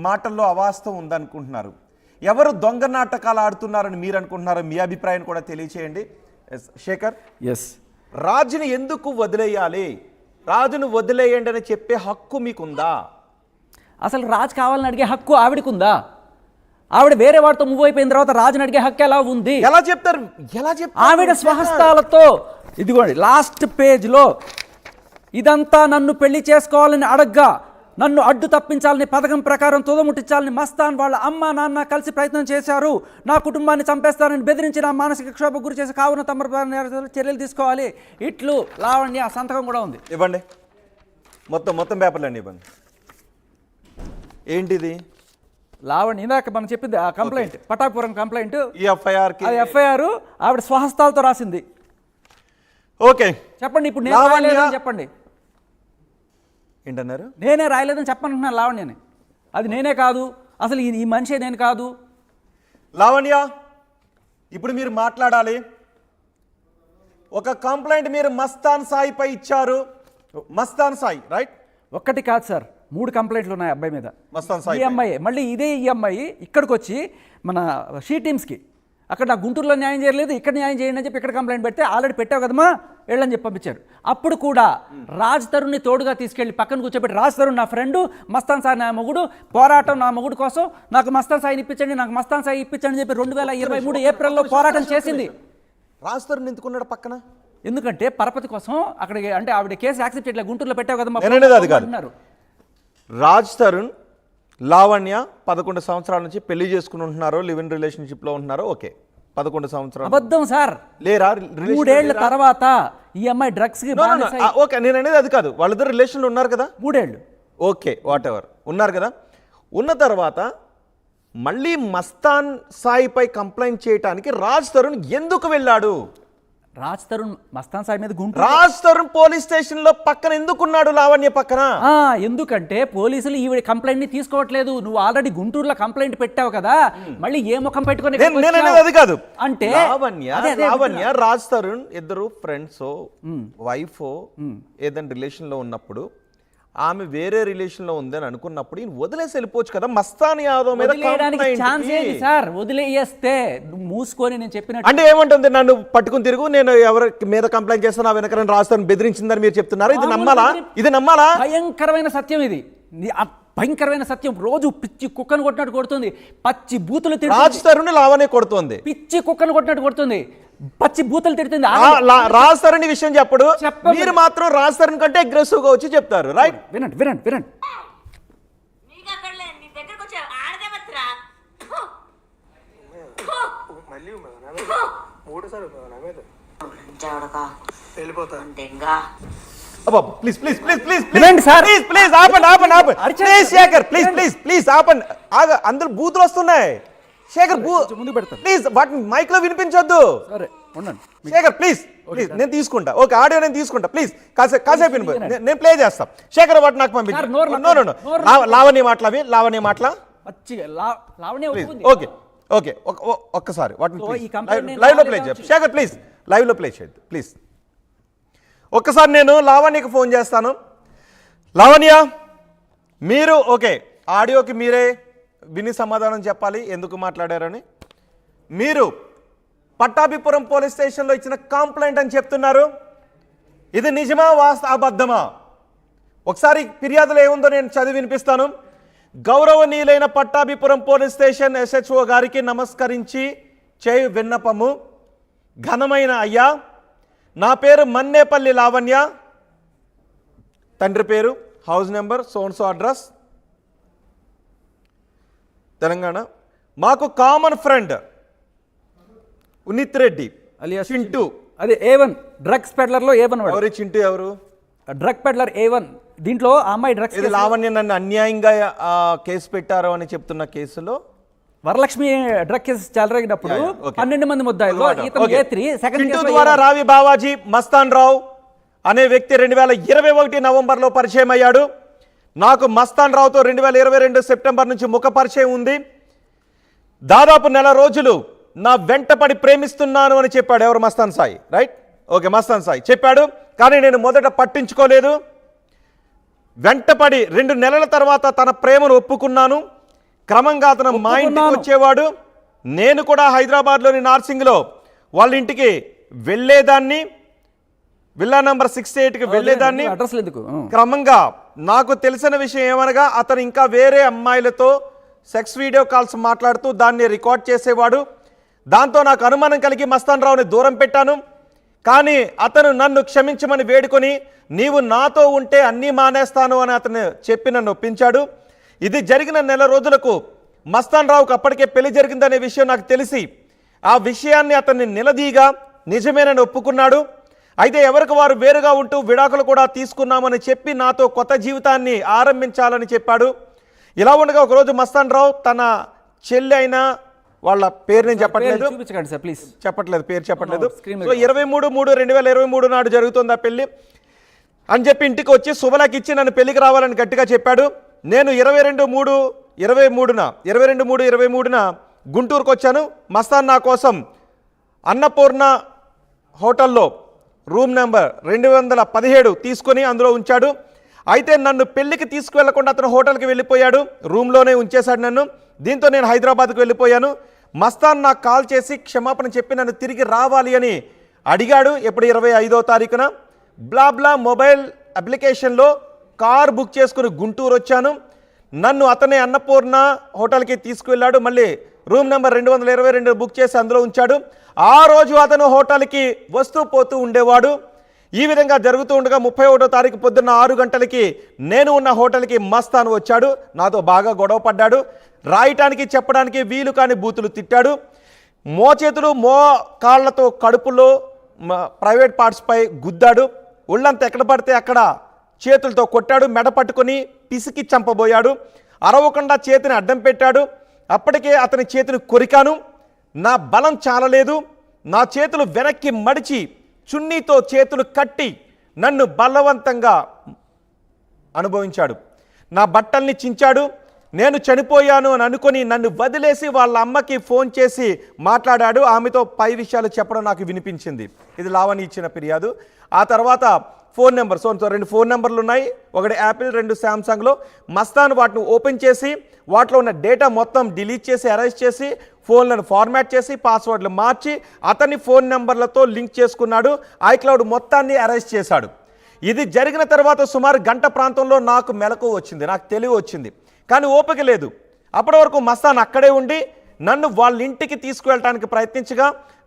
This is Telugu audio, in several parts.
మాటల్లో అవాస్తవం ఉందనుకుంటున్నారు? ఎవరు దొంగ నాటకాలు ఆడుతున్నారని మీరు అనుకుంటున్నారు? మీ అభిప్రాయాన్ని కూడా తెలియచేయండి. శేఖర్, రాజుని ఎందుకు వదిలేయాలి? రాజును వదిలేయండి అని చెప్పే హక్కు మీకుందా? అసలు రాజు కావాలని అడిగే హక్కు ఆవిడకుందా? ఆవిడ వేరే వాడితో మూవ్ అయిపోయిన తర్వాత రాజుని అడిగే హక్కు ఎలా ఉంది? ఎలా చెప్తారు? ఆవిడ స్వహస్తాలతో, ఇదిగోండి లాస్ట్ పేజ్లో, ఇదంతా నన్ను పెళ్లి చేసుకోవాలని అడగ్గా నన్ను అడ్డు తప్పించాలని పథకం ప్రకారం తుదముట్టించాలని మస్తాన్ వాళ్ళ అమ్మ నాన్న కలిసి ప్రయత్నం చేశారు. నా కుటుంబాన్ని చంపేస్తారని బెదిరించి నా మానసిక క్షోభ గురి చేసి కావున తమ చర్యలు తీసుకోవాలి. ఇట్లు లావణ్య సంతకం కూడా ఉంది. ఇవ్వండి, మొత్తం పేపర్లు అండి ఇవ్వండి. ఏంటిది? లావణ్య ఇందాక మనం చెప్పింది ఆ కంప్లైంట్, పటాపురం కంప్లైంట్, ఈ ఎఫ్ఐఆర్ ఆవిడ స్వహస్తాలతో రాసింది. ఓకే చెప్పండి, ఇప్పుడు నేను రాయలేదని చెప్పండి. ఏంటన్నారు? నేనే రాయలేదని చెప్పనుకుంటున్నాను లావణ్యని. అది నేనే కాదు, అసలు ఈ మనిషే నేను కాదు. లావణ్య, ఇప్పుడు మీరు మాట్లాడాలి. ఒక కంప్లైంట్ మీరు మస్తాన్ సాయిపై ఇచ్చారు. మస్తాన్ సాయి, రైట్? ఒక్కటి కాదు సార్, 3 కంప్లైంట్లు ఉన్నాయి అబ్బాయి మీద. మస్తాన్ సాయి ఈ అమ్మాయి మళ్ళీ ఇదే ఈ అమ్మాయి ఇక్కడికి వచ్చి మన షీ టీమ్స్కి అక్కడ నా గుంటూరులో న్యాయం చేయలేదు, ఇక్కడ న్యాయం చేయండి అని చెప్పి ఇక్కడ కంప్లైంట్ పెడితే ఆల్రెడీ పెట్టావు కదమ్మా వెళ్ళని చెప్పి పంపించారు. అప్పుడు కూడా రాజ్ తరుణ్ని తోడుగా తీసుకెళ్ళి పక్కన కూర్చోబెట్టి, రాజ్ తరుణ్ నా ఫ్రెండు, మస్తాన్ సాయి నా మొగుడు, పోరాటం నా మొగుడు కోసం, నాకు మస్తాన్ సాయిని ఇప్పించండి, నాకు మస్తాన్ సాయి ఇప్పించండి చెప్పి 2023 ఏప్రిల్లో పోరాటం చేసింది. రాజ్ తరుణ్ ఎందుకున్నాడు పక్కన? ఎందుకంటే పరపతి కోసం అక్కడికి, అంటే ఆవిడ కేసు యాక్సెప్ట్ చేయట్లేదు, గుంటూరులో పెట్టావు కదమ్మా అంటున్నారు. రాజ్ తరుణ్ లావణ్య 11 సంవత్సరాల నుంచి పెళ్లి చేసుకుని ఉంటున్నారు, లివ్ ఇన్ రిలేషన్షిప్ లో ఉంటున్నారు. ఓకే, 11 సంవత్సరాలు అబద్ధం సార్. లేరా? 3 ఏళ్ల తర్వాత ఈ అమ్మాయి డ్రగ్స్ కి ఓకే, నేను అనేది అది కాదు. వాళ్ళిద్దరు రిలేషన్ లో ఉన్నారు కదా 3 ఏళ్ళు. ఓకే, వాట్ ఎవర్ ఉన్నారు కదా. ఉన్న తర్వాత మళ్ళీ మస్తాన్ సాయిపై కంప్లైంట్ చేయడానికి రాజ్ తరుణ్ ఎందుకు వెళ్ళాడు? రాజ్ తరుణ్ మస్తాన్ సాయి మీద రాజ్ తరుణ్ పోలీస్ స్టేషన్ లో పక్కన ఎందుకున్నాడు? లావణ్య పక్కన ఎందుకంటే పోలీసులు ఈవిడ కంప్లైంట్ ని తీసుకోవట్లేదు. నువ్వు ఆల్రెడీ గుంటూరులో కంప్లైంట్ పెట్టావు కదా, మళ్ళీ ఏ ముఖం పెట్టుకుని అది కాదు. అంటే లావణ్య రాజ్ తరుణ్ ఇద్దరు ఫ్రెండ్స్, వైఫ్ ఏదైనా రిలేషన్ లో ఉన్నప్పుడు ఆమె వేరే రిలేషన్ లో ఉందని అనుకున్నప్పుడు వదిలేసి వెళ్ళిపోవచ్చు కదా. మస్తాన్ యాదవ్ మీద సార్ వదిలేస్తే మూసుకొని నేను చెప్పినట్టు అంటే ఏమంటుంది? నన్ను పట్టుకుని తిరుగు, నేను ఎవరి మీద కంప్లైంట్ చేస్తాను వెనక రాస్తాను బెదిరించిందని మీరు చెప్తున్నారు. ఇది నమ్మాలా? ఇది నమ్మాలా? భయంకరమైన సత్యం ఇది, భయంకరమైన సత్యం. రోజు పిచ్చి కుక్కను కొట్టినట్టు కొడుతుంది, పచ్చి బూతులు తిడుతుంది. రాజ్ తరుణ్ లావణ్య కొడుతుంది, పిచ్చి కుక్కను కొట్టినట్టు కొడుతుంది, పచ్చి బూతులు తిడుతుంది. రాజ్ తరుణ్ విషయం చెప్పడు, మీరు మాత్రం రాజ్ తరుణ్ కంటే అగ్రెసివ్ గా వచ్చి చెప్తారు. రైట్? వినండి వినండి వినండి. Please please please please please sir, please please ఆపండి ఆపండి ఆపండి. Please Shekhar, please please please ఆపండి. అందరూ బూతులు వస్తున్నాయి. శేఖర్ ముందు పెడతాను ప్లీజ్, వాటిని మైక్ లో వినిపించొద్దు. సరే ఉండండి శేఖర్ ప్లీజ్ ప్లీజ్, నేను తీసుకుంటా. ఓకే, ఆడియో నేను తీసుకుంటా. ప్లీజ్ కాసేపు వినిపి, నేను ప్లే చేస్తా. శేఖర్ వాటి నాకు పంపించు. లావణ్య మాట్లావి, లావణ్య మాట్లా. ఓకే ఓకే, ఒక్కసారి వాటిని లైవ్ లో ప్లే చేయండి. శేఖర్ ప్లీజ్ లైవ్ లో ప్లే చేయండి ప్లీజ్. ఒక్కసారి నేను లావణ్యకి ఫోన్ చేస్తాను. లావణ్య, మీరు ఓకే ఆడియోకి మీరే విని సమాధానం చెప్పాలి ఎందుకు మాట్లాడారని. మీరు పట్టాభిపురం పోలీస్ స్టేషన్లో ఇచ్చిన కంప్లైంట్ అని చెప్తున్నారు, ఇది నిజమా అబద్ధమా? ఒకసారి ఫిర్యాదులు ఏముందో నేను చదివి వినిపిస్తాను. గౌరవనీయులైన పట్టాభిపురం పోలీస్ స్టేషన్ SHO గారికి నమస్కరించి చేయు విన్నపము. ఘనమైన అయ్యా, నా పేరు మన్నేపల్లి లావణ్య, తండ్రి పేరు, హౌస్ నెంబర్, సోన్సో అడ్రస్, తెలంగాణ. మాకు common friend Unith Reddy alias Chintu, అదే A1 డ్రగ్స్ పెడ్లర్ లో A1. ఎవరు చింటూ? ఎవరు? Drug peddler A1. దీంట్లో ఆ అమ్మాయి డ్రగ్స్, ఇది లావణ్య నన్ను అన్యాయంగా కేసు పెట్టారు అని చెప్తున్న కేసులో వరలక్ష్మి డ్రగ్ కేసు చెలరేగినప్పుడు 12 మంది ముద్దాయిల్లో ఇతను A3 సెకండ్ చింటూ ద్వారా రావి బావాజీ మస్తాన్ రావు అనే వ్యక్తి 2021 నవంబర్లో పరిచయం అయ్యాడు. నాకు మస్తాన్ రావుతో 2022 సెప్టెంబర్ నుంచి ముఖ పరిచయం ఉంది. దాదాపు 1 నెల రోజులు నా వెంటపడి ప్రేమిస్తున్నాను అని చెప్పాడు. ఎవరు? మస్తాన్ సాయి. రైట్? ఓకే, మస్తాన్ సాయి చెప్పాడు. కానీ నేను మొదట పట్టించుకోలేదు. వెంటపడి 2 నెలల తర్వాత తన ప్రేమను ఒప్పుకున్నాను. క్రమంగా అతను మా ఇంటికి వచ్చేవాడు. నేను కూడా హైదరాబాద్లోని నార్సింగ్లో వాళ్ళ ఇంటికి వెళ్ళేదాన్ని, విల్లా నంబర్ 68కి వెళ్ళేదాన్ని. అడ్రస్ ఎందుకు? క్రమంగా నాకు తెలిసిన విషయం ఏమనగా అతను ఇంకా వేరే అమ్మాయిలతో సెక్స్ వీడియో కాల్స్ మాట్లాడుతూ దాన్ని రికార్డ్ చేసేవాడు. దాంతో నాకు అనుమానం కలిగి మస్తాన్ రావుని దూరం పెట్టాను. కానీ అతను నన్ను క్షమించమని వేడుకొని నీవు నాతో ఉంటే అన్నీ మానేస్తాను అని అతను చెప్పి నన్ను ఒప్పించాడు. ఇది జరిగిన నెల రోజులకు మస్తాన్ రావుకు అప్పటికే పెళ్లి జరిగిందనే విషయం నాకు తెలిసి ఆ విషయాన్ని అతన్ని నిలదీగా నిజమేనని ఒప్పుకున్నాడు. అయితే ఎవరికి వారు వేరుగా ఉంటూ విడాకులు కూడా తీసుకున్నామని చెప్పి నాతో కొత్త జీవితాన్ని ఆరంభించాలని చెప్పాడు. ఇలా ఉండగా ఒకరోజు మస్తాన్ రావు తన చెల్లి అయిన వాళ్ళ పేరు నేను చెప్పట్లేదు, పేరు చెప్పట్లేదు. సో 23/3/2023 నాడు జరుగుతుంది ఆ పెళ్లి అని చెప్పి ఇంటికి వచ్చి శుభలకి ఇచ్చి నన్ను పెళ్లికి రావాలని గట్టిగా చెప్పాడు. నేను 22/3/23న గుంటూరుకు వచ్చాను. మస్తాన్ నా కోసం అన్నపూర్ణ హోటల్లో రూమ్ నెంబర్ 217 తీసుకొని అందులో ఉంచాడు. అయితే నన్ను పెళ్లికి తీసుకువెళ్లకుండా అతను హోటల్కి వెళ్ళిపోయాడు, రూమ్లోనే ఉంచేశాడు నన్ను. దీంతో నేను హైదరాబాద్కు వెళ్ళిపోయాను. మస్తాన్ నాకు కాల్ చేసి క్షమాపణ చెప్పి నన్ను తిరిగి రావాలి అని అడిగాడు. ఎప్పుడు 25వ తారీఖున బ్లాబ్లా మొబైల్ అప్లికేషన్లో కార్ బుక్ చేసుకుని గుంటూరు వచ్చాను. నన్ను అతనే అన్నపూర్ణ హోటల్కి తీసుకువెళ్ళాడు. మళ్ళీ రూమ్ నెంబర్ 222 బుక్ చేసి అందులో ఉంచాడు. ఆ రోజు అతను హోటల్కి వస్తూ పోతూ ఉండేవాడు. ఈ విధంగా జరుగుతూ ఉండగా 31వ తారీఖు పొద్దున్న 6 గంటలకి నేను ఉన్న హోటల్కి మస్తాన్ వచ్చాడు. నాతో బాగా గొడవ పడ్డాడు. రాయటానికి చెప్పడానికి వీలు కాని బూతులు తిట్టాడు. మోచేతులు కాళ్ళతో కడుపులో ప్రైవేట్ పార్ట్స్పై గుద్దాడు. ఒళ్ళంతా ఎక్కడ పడితే అక్కడ చేతులతో కొట్టాడు. మెడ పట్టుకొని పిసికి చంపబోయాడు. అరవకుండా చేతిని అడ్డం పెట్టాడు. అప్పటికే అతని చేతిని కొరికాను. నా బలం చాలలేదు. నా చేతులు వెనక్కి మడిచి చున్నీతో చేతులు కట్టి నన్ను బలవంతంగా అనుభవించాడు. నా బట్టల్ని చించాడు. నేను చనిపోయాను అని అనుకొని నన్ను వదిలేసి వాళ్ళ అమ్మకి ఫోన్ చేసి మాట్లాడాడు. ఆమెతో పై విషయాలు చెప్పడం నాకు వినిపించింది. ఇది లావణి ఇచ్చిన ఫిర్యాదు. ఆ తర్వాత ఫోన్ నెంబర్, సో 2 ఫోన్ నెంబర్లు ఉన్నాయి, ఒకటి యాపిల్, 2 శాంసంగ్లో. మస్తాన్ వాటిని ఓపెన్ చేసి వాటిలో ఉన్న డేటా మొత్తం డిలీట్ చేసి అరెస్ట్ చేసి ఫోన్లను ఫార్మాట్ చేసి పాస్వర్డ్లు మార్చి అతని ఫోన్ నెంబర్లతో లింక్ చేసుకున్నాడు. ఐక్లౌడ్ మొత్తాన్ని అరెస్ట్ చేశాడు. ఇది జరిగిన తర్వాత సుమారు గంట ప్రాంతంలో నాకు మెలకు వచ్చింది, నాకు తెలివి వచ్చింది. కానీ ఓపిక లేదు. అప్పటి వరకు మస్తాన్ అక్కడే ఉండి నన్ను వాళ్ళ ఇంటికి తీసుకువెళ్ళటానికి ప్రయత్నించగా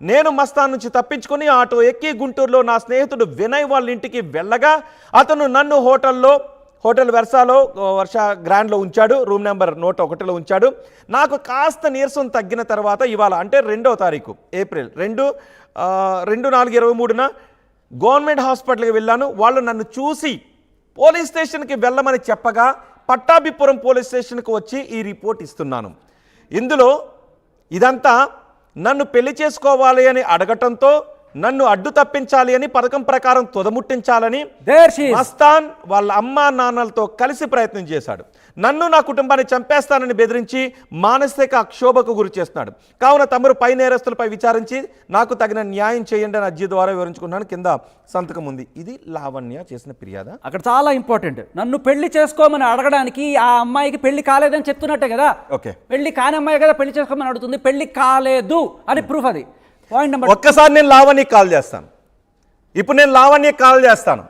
నేను మస్తాన్ నుంచి తప్పించుకొని ఆటో ఎక్కి గుంటూరులో నా స్నేహితుడు వినయ్ వాళ్ళ ఇంటికి వెళ్ళగా అతను నన్ను హోటల్ వర్ష గ్రాండ్లో ఉంచాడు. రూమ్ నెంబర్ 101లో ఉంచాడు. నాకు కాస్త నీరసం తగ్గిన తర్వాత ఇవాళ అంటే 2వ తారీఖు ఏప్రిల్ 2/4/23న గవర్నమెంట్ హాస్పిటల్కి వెళ్ళాను. వాళ్ళు నన్ను చూసి పోలీస్ స్టేషన్కి వెళ్ళమని చెప్పగా పట్టాభిపురం పోలీస్ స్టేషన్కి వచ్చి ఈ రిపోర్ట్ ఇస్తున్నాను. ఇందులో ఇదంతా నన్ను పెళ్లి చేసుకోవాలి అని అడగటంతో నన్ను అడ్డు తప్పించాలి అని పథకం ప్రకారం తుదముట్టించాలని మస్తాన్ వాళ్ళ అమ్మా నాన్నలతో కలిసి ప్రయత్నం చేశాడు. నన్ను నా కుటుంబాన్ని చంపేస్తానని బెదిరించి మానసిక క్షోభకు గురి చేస్తున్నాడు. కావున తమరు పై నేరస్తులపై విచారించి నాకు తగిన న్యాయం చేయండి అని అర్జీ ద్వారా వివరించుకున్నాను. కింద సంతకం ఉంది. ఇది లావణ్య చేసిన ఫిర్యాదు. అక్కడ చాలా ఇంపార్టెంట్. నన్ను పెళ్లి చేసుకోమని అడగడానికి ఆ అమ్మాయికి పెళ్లి కాలేదని చెప్తున్నట్టే కదా. ఓకే, పెళ్లి కాని అమ్మాయి కదా పెళ్లి చేసుకోమని అడుగుతుంది. పెళ్లి కాలేదు అని ప్రూఫ్. అది పాయింట్ నెంబర్. ఒక్కసారి నేను లావణ్యకి కాల్ చేస్తాను. ఇప్పుడు నేను లావణ్యకి కాల్ చేస్తాను.